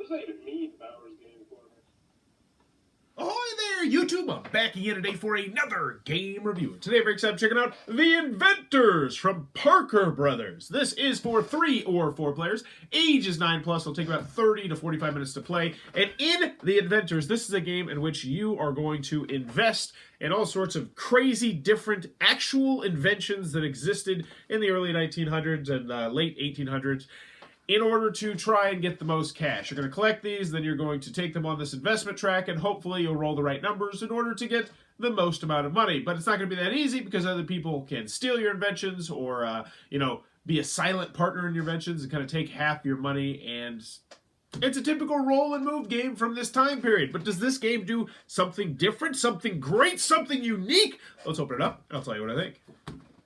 does that even mean, Bowers Game Corner? Ahoy there, YouTube! I'm back again today for another game review. Today, breaks up checking out The Inventors from Parker Brothers. This is for 3 or 4 players. Age is 9+. It'll take about 30 to 45 minutes to play. And in The Inventors, this is a game in which you are going to invest in all sorts of crazy, different, actual inventions that existed in the early 1900s and late 1800s. In order to try and get the most cash. You're going to collect these, then you're going to take them on this investment track, and hopefully you'll roll the right numbers in order to get the most amount of money. But it's not going to be that easy because other people can steal your inventions or, be a silent partner in your inventions and kind of take half your money. And it's a typical roll and move game from this time period. But does this game do something different, something great, something unique? Let's open it up, and I'll tell you what I think.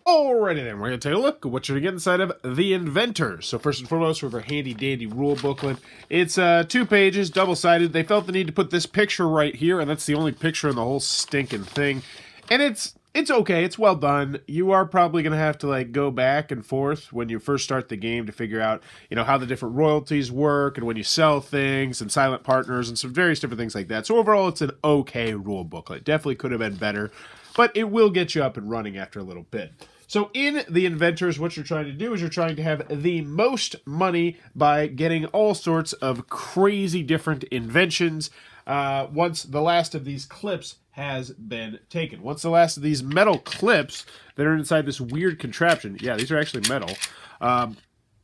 Alrighty then, we're going to take a look at what you're going to get inside of The Inventors. So first and foremost, we have our handy-dandy rule booklet. It's 2 pages, double-sided. They felt the need to put this picture right here, and that's the only picture in the whole stinking thing. And it's okay, it's well done. You are probably going to have to go back and forth when you first start the game to figure out, how the different royalties work and when you sell things and silent partners and some various different things like that. So overall, it's an okay rule booklet. Definitely could have been better, but it will get you up and running after a little bit. So in The Inventors, what you're trying to do is you're trying to have the most money by getting all sorts of crazy different inventions once the last of these clips has been taken. Once the last of these metal clips that are inside this weird contraption, yeah, these are actually metal,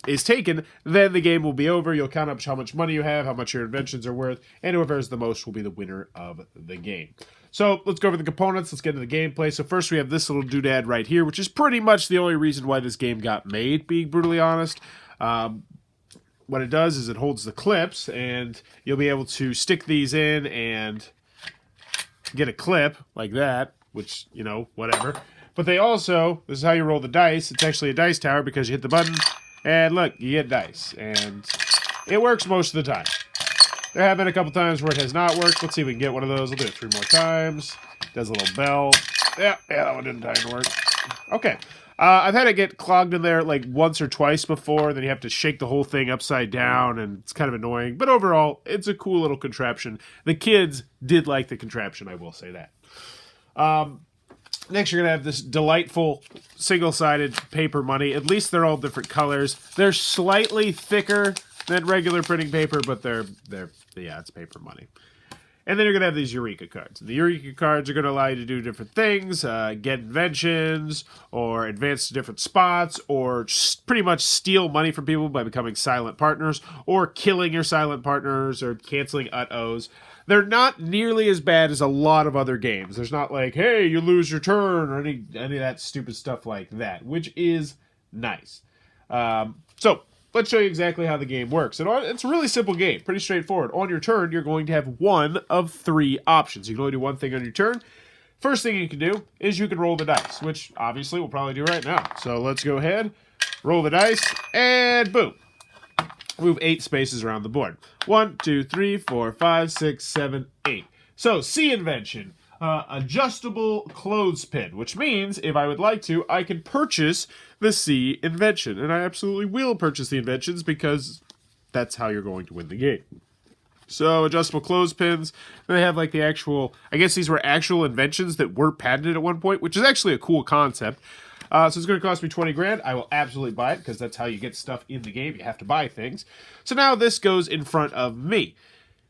is taken, then the game will be over. You'll count up how much money you have, how much your inventions are worth, and whoever has the most will be the winner of the game. So let's go over the components. Let's get into the gameplay. So first we have this little doodad right here, which is pretty much the only reason why this game got made, being brutally honest. What it does is it holds the clips, and you'll be able to stick these in and get a clip like that, which, whatever. But they also, this is how you roll the dice. It's actually a dice tower because you hit the button, and look, you get dice. And it works most of the time. There have been a couple times where it has not worked. Let's see if we can get one of those. We'll do it 3 more times. Does a little bell. Yeah, that one didn't time to work. Okay. I've had it get clogged in there once or twice before. Then you have to shake the whole thing upside down, and it's kind of annoying. But overall, it's a cool little contraption. The kids did like the contraption, I will say that. Next, you're going to have this delightful single-sided paper money. At least they're all different colors. They're slightly thicker than regular printing paper, but it's paper money. And then you're going to have these Eureka cards. And the Eureka cards are going to allow you to do different things, get inventions, or advance to different spots, or pretty much steal money from people by becoming silent partners, or killing your silent partners, or canceling UTOs. They're not nearly as bad as a lot of other games. There's not hey, you lose your turn, or any of that stupid stuff like that, which is nice. So let's show you exactly how the game works. And it's a really simple game, pretty straightforward. On your turn, you're going to have one of 3 options. You can only do one thing on your turn. First thing you can do is you can roll the dice, which obviously we'll probably do right now. So let's go ahead, roll the dice, and boom. Move 8 spaces around the board. 1, 2, 3, 4, 5, 6, 7, 8. So, C invention. Adjustable clothespin, which means if I would like to, I can purchase the C invention. And I absolutely will purchase the inventions because that's how you're going to win the game. So, adjustable clothespins. They have the actual, I guess these were actual inventions that were patented at one point, which is actually a cool concept. So it's going to cost me 20 grand. I will absolutely buy it because that's how you get stuff in the game. You have to buy things. So now this goes in front of me.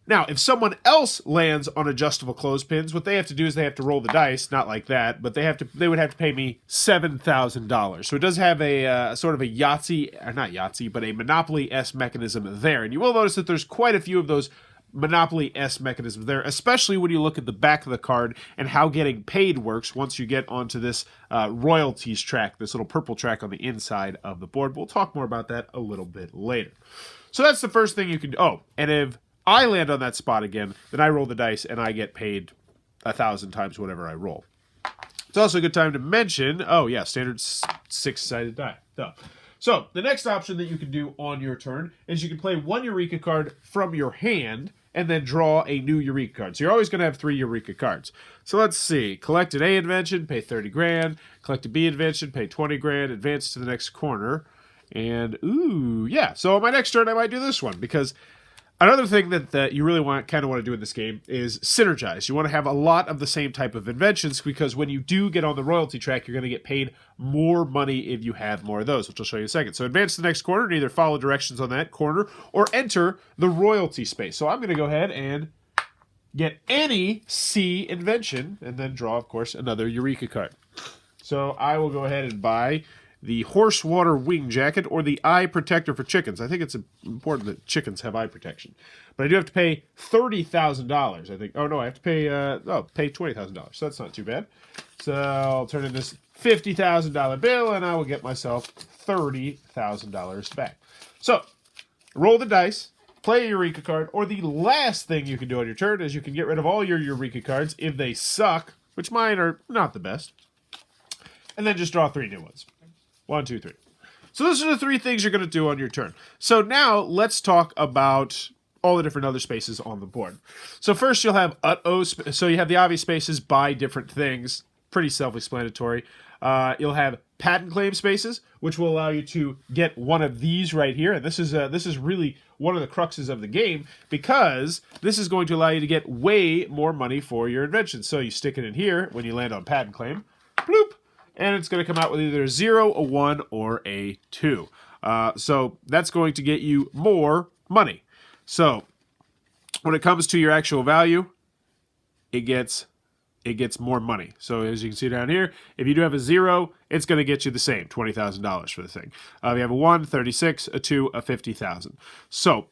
Now, if someone else lands on adjustable clothespins, what they have to do is they have to roll the dice, not like that, but they would have to pay me $7,000. So it does have a sort of a Yahtzee, or not Yahtzee, but a Monopoly-esque mechanism there. And you will notice that there's quite a few of those Monopoly-esque mechanisms there, especially when you look at the back of the card and how getting paid works once you get onto this royalties track, this little purple track on the inside of the board. We'll talk more about that a little bit later. So that's the first thing you can do. Oh, and if I land on that spot again, then I roll the dice and I get paid 1,000 times whatever I roll. It's also a good time to mention, standard 6-sided die. So the next option that you can do on your turn is you can play 1 Eureka card from your hand and then draw a new Eureka card. So you're always going to have 3 Eureka cards. So let's see. Collect an A invention, pay 30 grand. Collect a B invention, pay 20 grand. Advance to the next corner. And, ooh, yeah. So on my next turn, I might do this one because Another thing that you really kind of want to do in this game is synergize. You want to have a lot of the same type of inventions, because when you do get on the royalty track, you're going to get paid more money if you have more of those, which I'll show you in a second. So advance to the next corner and either follow directions on that corner or enter the royalty space. So I'm going to go ahead and get any C invention and then draw, of course, another Eureka card. So I will go ahead and buy the horse water wing jacket or the eye protector for chickens. I think it's important that chickens have eye protection. But I do have to pay $30,000, I think. Oh, no, I have to pay pay $20,000. So that's not too bad. So I'll turn in this $50,000 bill, and I will get myself $30,000 back. So roll the dice, play a Eureka card, or the last thing you can do on your turn is you can get rid of all your Eureka cards if they suck, which mine are not the best, and then just draw 3 new ones. 1, 2, 3. So those are the 3 things you're going to do on your turn. So now let's talk about all the different other spaces on the board. So first you'll have so you have the obvious spaces, buy different things. Pretty self-explanatory. You'll have patent claim spaces, which will allow you to get one of these right here. And this is really one of the cruxes of the game, because this is going to allow you to get way more money for your invention. So you stick it in here when you land on patent claim. Bloop. And it's going to come out with either a 0, a 1, or a 2. So that's going to get you more money. So when it comes to your actual value, it gets more money. So as you can see down here, if you do have a 0, it's going to get you the same, $20,000 for the thing. If you have a 1, 36, a 2, a 50,000. So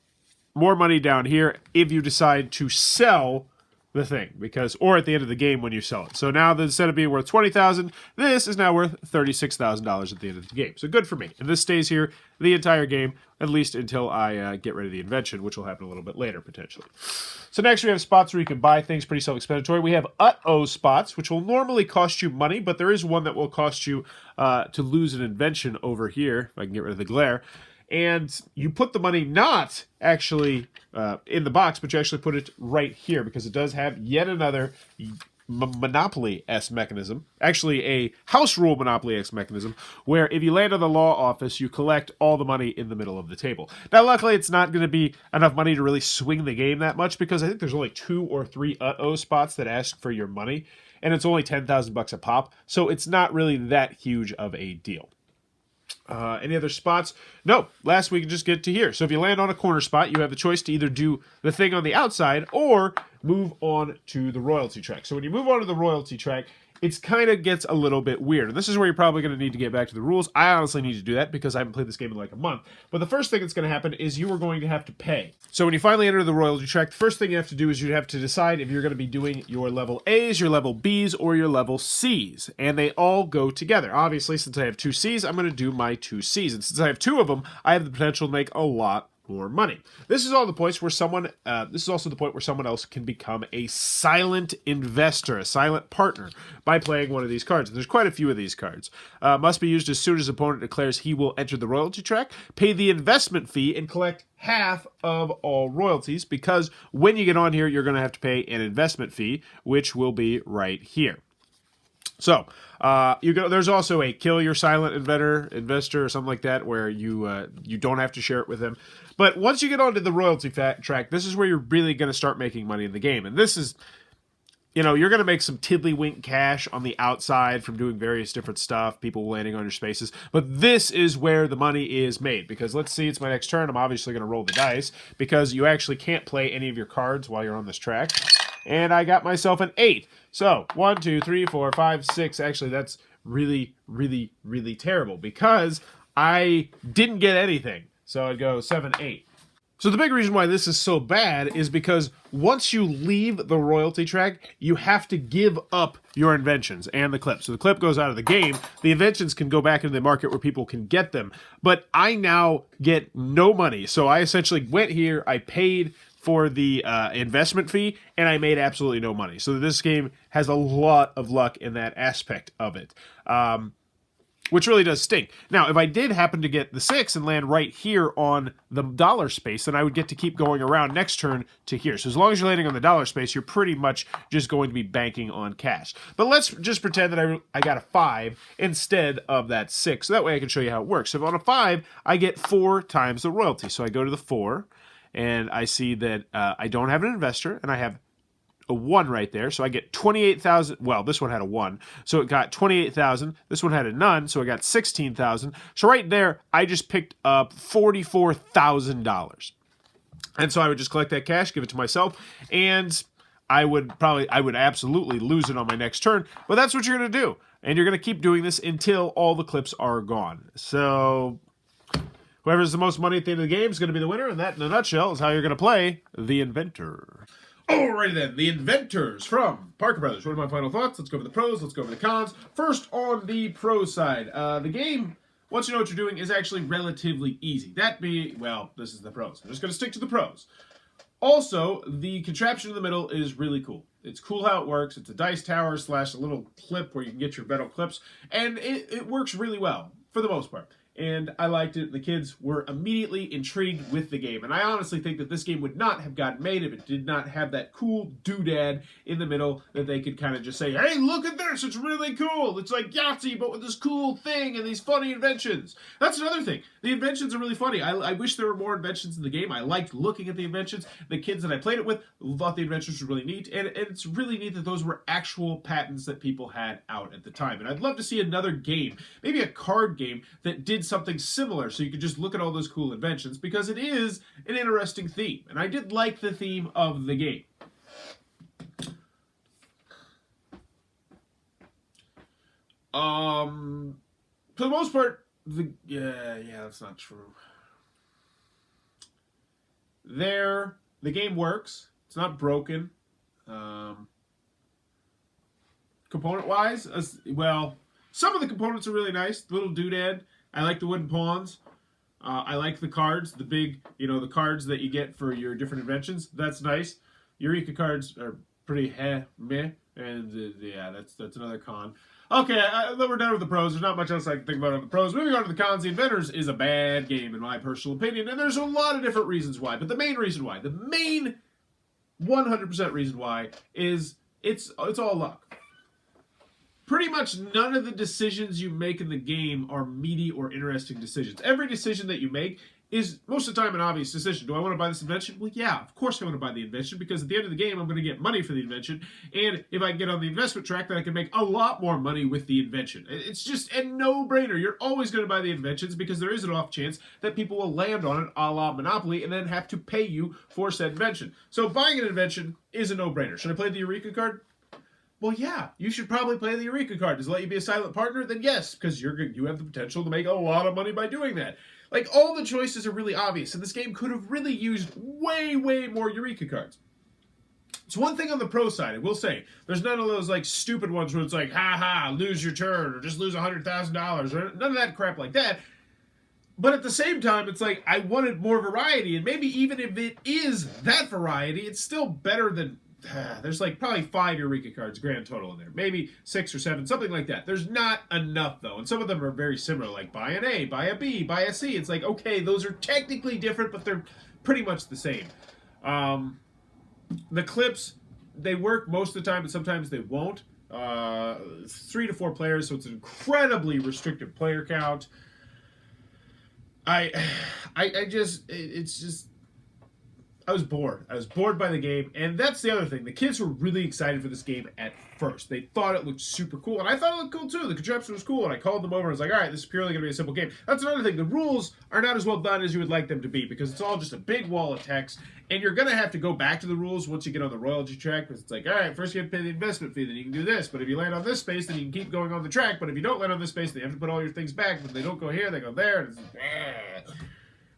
more money down here if you decide to sell the thing, or at the end of the game when you sell it. So now instead of being worth $20,000, this is now worth $36,000 at the end of the game. So good for me. And this stays here the entire game, at least until I get rid of the invention, which will happen a little bit later potentially. So next we have spots where you can buy things, pretty self-explanatory. We have spots, which will normally cost you money, but there is one that will cost you to lose an invention over here, if I can get rid of the glare. And you put the money not actually in the box, but you actually put it right here, because it does have yet another Monopoly-esque mechanism. Actually, a house rule Monopoly-esque mechanism, where if you land on the law office, you collect all the money in the middle of the table. Now, luckily, it's not going to be enough money to really swing the game that much, because I think there's only 2 or 3 spots that ask for your money, and it's only $10,000 a pop, so it's not really that huge of a deal. Any other spots? No. Last we can just get to here. So if you land on a corner spot, you have the choice to either do the thing on the outside or move on to the royalty track. So when you move on to the royalty track, it kind of gets a little bit weird. And this is where you're probably going to need to get back to the rules. I honestly need to do that because I haven't played this game in like a month. But the first thing that's going to happen is you are going to have to pay. So when you finally enter the royalty track, the first thing you have to do is you have to decide if you're going to be doing your level A's, your level B's, or your level C's. And they all go together. Obviously, since I have 2 C's, I'm going to do my 2 C's. And since I have 2 of them, I have the potential to make a lot more money. This is all the points where this is also the point where someone else can become a silent investor, a silent partner, by playing one of these cards. And there's quite a few of these cards. Must be used as soon as opponent declares he will enter the royalty track, pay the investment fee, and collect half of all royalties, because when you get on here, you're going to have to pay an investment fee, which will be right here. So, there's also a kill your silent investor, or something like that, where you don't have to share it with them. But once you get onto the royalty track, this is where you're really going to start making money in the game. And this is, you're going to make some tiddlywink cash on the outside from doing various different stuff, people landing on your spaces. But this is where the money is made, because let's see, it's my next turn. I'm obviously going to roll the dice, because you actually can't play any of your cards while you're on this track. And I got myself an 8. So 1, 2, 3, 4, 5, 6. Actually, that's really, really, really terrible, because I didn't get anything. So I'd go 7, 8. So the big reason why this is so bad is because once you leave the royalty track, you have to give up your inventions and the clip. So the clip goes out of the game. The inventions can go back into the market where people can get them. But I now get no money. So I essentially went here, I paid for the investment fee, and I made absolutely no money. So this game has a lot of luck in that aspect of it, which really does stink. Now, if I did happen to get the 6 and land right here on the dollar space, then I would get to keep going around next turn to here. So as long as you're landing on the dollar space, you're pretty much just going to be banking on cash. But let's just pretend that I got a 5 instead of that 6. So that way I can show you how it works. So if on a 5, I get 4 times the royalty. So I go to the 4, and I see that I don't have an investor, and I have a 1 right there, so I get 28,000. Well, this one had a 1, so it got 28,000. This one had a none, so I got 16,000. So right there, I just picked up $44,000. And so I would just collect that cash, give it to myself, and I would absolutely lose it on my next turn. But that's what you're going to do. And you're going to keep doing this until all the clips are gone. So whoever has the most money at the end of the game is going to be the winner. And that, in a nutshell, is how you're going to play The Inventor. Alrighty then, The Inventors from Parker Brothers. What are my final thoughts? Let's go over the pros, let's go over the cons. First, on the pro side, the game, once you know what you're doing, is actually relatively easy. Well, this is the pros. I'm just going to stick to the pros. Also, the contraption in the middle is really cool. It's cool how it works. It's a dice tower / a little clip where you can get your metal clips, and it works really well, for the most part. And I liked it. The kids were immediately intrigued with the game. And I honestly think that this game would not have gotten made if it did not have that cool doodad in the middle that they could kind of just say, hey, look at this. It's really cool. It's like Yahtzee, but with this cool thing and these funny inventions. That's another thing. The inventions are really funny. I wish there were more inventions in the game. I liked looking at the inventions. The kids that I played it with thought the inventions were really neat. And it's really neat that those were actual patents that people had out at the time. And I'd love to see another game, maybe a card game that did something similar so you could just look at all those cool inventions, because it is an interesting theme, and I did like the theme of the game. For the most part, yeah, that's not true. The game works. It's not broken. Component-wise, well, some of the components are really nice. The little doodad. I like the wooden pawns. I like the cards, the big, the cards that you get for your different inventions. That's nice. Eureka cards are pretty meh, and yeah, that's another con. Okay, we're done with the pros. There's not much else I can think about on the pros. Moving on to the cons, The Inventors is a bad game in my personal opinion, and there's a lot of different reasons why. But the main 100% reason why is it's all luck. Pretty much none of the decisions you make in the game are meaty or interesting decisions. Every decision that you make is, most of the time, an obvious decision. Do I want to buy this invention? Well, yeah, of course I want to buy the invention, because at the end of the game, I'm going to get money for the invention, and if I can get on the investment track, then I can make a lot more money with the invention. It's just a no-brainer. You're always going to buy the inventions, because there is an off chance that people will land on it a la Monopoly and then have to pay you for said invention. So buying an invention is a no-brainer. Should I play the Eureka card? Well, yeah, you should probably play the Eureka card. Does it let you be a silent partner? Then yes, because you have the potential to make a lot of money by doing that. Like, all the choices are really obvious, and this game could have really used way, way more Eureka cards. So one thing on the pro side, I will say, there's none of those, like, stupid ones where it's like, ha-ha, lose your turn, or just lose $100,000, or none of that crap like that. But at the same time, it's like, I wanted more variety, and maybe even if it is that variety, it's still better than... There's like probably 5 Eureka cards grand total in there. Maybe 6 or 7, something like that. There's not enough, though. And some of them are very similar, like buy an A, buy a B, buy a C. It's like, okay, those are technically different, but they're pretty much the same. The clips, they work most of the time, but sometimes they won't. 3 to 4 players, so it's an incredibly restrictive player count. I was bored. I was bored by the game, and that's the other thing. The kids were really excited for this game at first. They thought it looked super cool, and I thought it looked cool too. The contraption was cool, and I called them over and was like, all right, this is purely going to be a simple game. That's another thing. The rules are not as well done as you would like them to be, because it's all just a big wall of text, and you're going to have to go back to the rules once you get on the royalty track, because it's like, all right, first you have to pay the investment fee, then you can do this, but if you land on this space, then you can keep going on the track, but if you don't land on this space, then you have to put all your things back, but they don't go here, they go there, and it's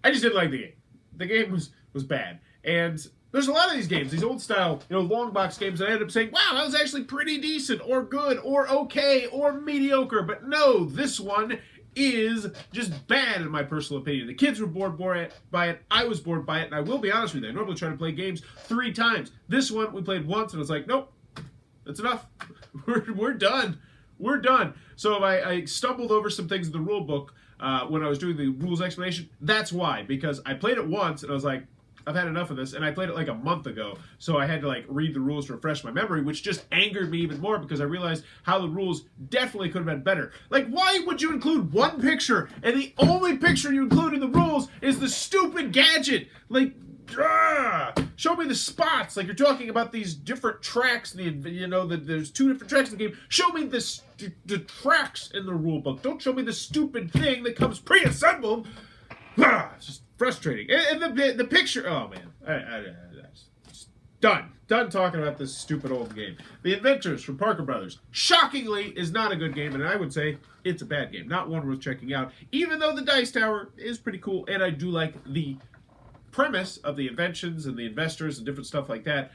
I just didn't like the game. The game was bad. And there's a lot of these games, these old style, long box games, that I end up saying, wow, that was actually pretty decent, or good, or okay, or mediocre. But no, this one is just bad in my personal opinion. The kids were bored by it. I was bored by it. And I will be honest with you, I normally try to play games 3 times. This one we played once, and I was like, nope, that's enough. We're done. We're done. So if I stumbled over some things in the rule book when I was doing the rules explanation, that's why. Because I played it once, and I was like, I've had enough of this, and I played it like a month ago, so I had to read the rules to refresh my memory, which just angered me even more, because I realized how the rules definitely could have been better. Like, why would you include one picture, and the only picture you include in the rules is the stupid gadget? Like, Show me the spots, like you're talking about these different tracks. There's 2 different tracks in the game. Show me the tracks in the rule book. Don't show me the stupid thing that comes pre-assembled. It's just frustrating. And the picture. Oh man, Done talking about this stupid old game. The Inventors from Parker Brothers, shockingly, is not a good game, and I would say it's a bad game. Not one worth checking out, even though the Dice Tower is pretty cool, and I do like the premise of the inventions and the investors and different stuff like that.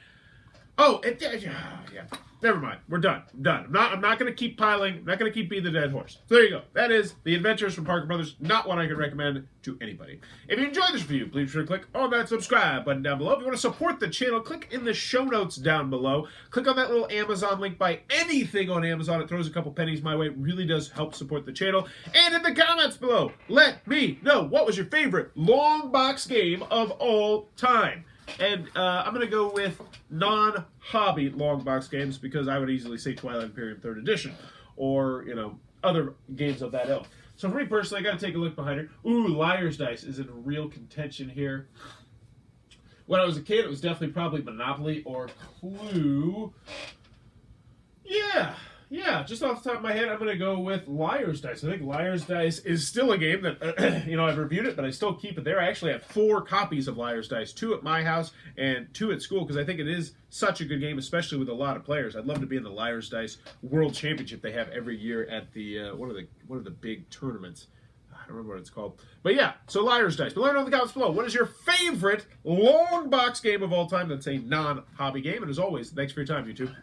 Oh, yeah. Never mind. We're done. I'm done. I'm not going to keep piling. I'm not going to keep beating the dead horse. So there you go. That is The Inventors from Parker Brothers. Not one I could recommend to anybody. If you enjoyed this review, please be sure to click on that subscribe button down below. If you want to support the channel, click in the show notes down below. Click on that little Amazon link. Buy anything on Amazon. It throws a couple pennies my way. It really does help support the channel. And in the comments below, let me know what was your favorite long box game of all time. And I'm going to go with non-hobby long box games because I would easily say Twilight Imperium 3rd Edition or, other games of that ilk. So for me personally, I got to take a look behind her. Ooh, Liar's Dice is in real contention here. When I was a kid, it was definitely probably Monopoly or Clue. Yeah, just off the top of my head, I'm going to go with Liar's Dice. I think Liar's Dice is still a game that, I've reviewed it, but I still keep it there. I actually have 4 copies of Liar's Dice, 2 at my house and 2 at school, because I think it is such a good game, especially with a lot of players. I'd love to be in the Liar's Dice World Championship they have every year at the one of the big tournaments. I don't remember what it's called. But yeah, so Liar's Dice. But let me know in the comments below, what is your favorite long box game of all time that's a non-hobby game? And as always, thanks for your time, YouTube.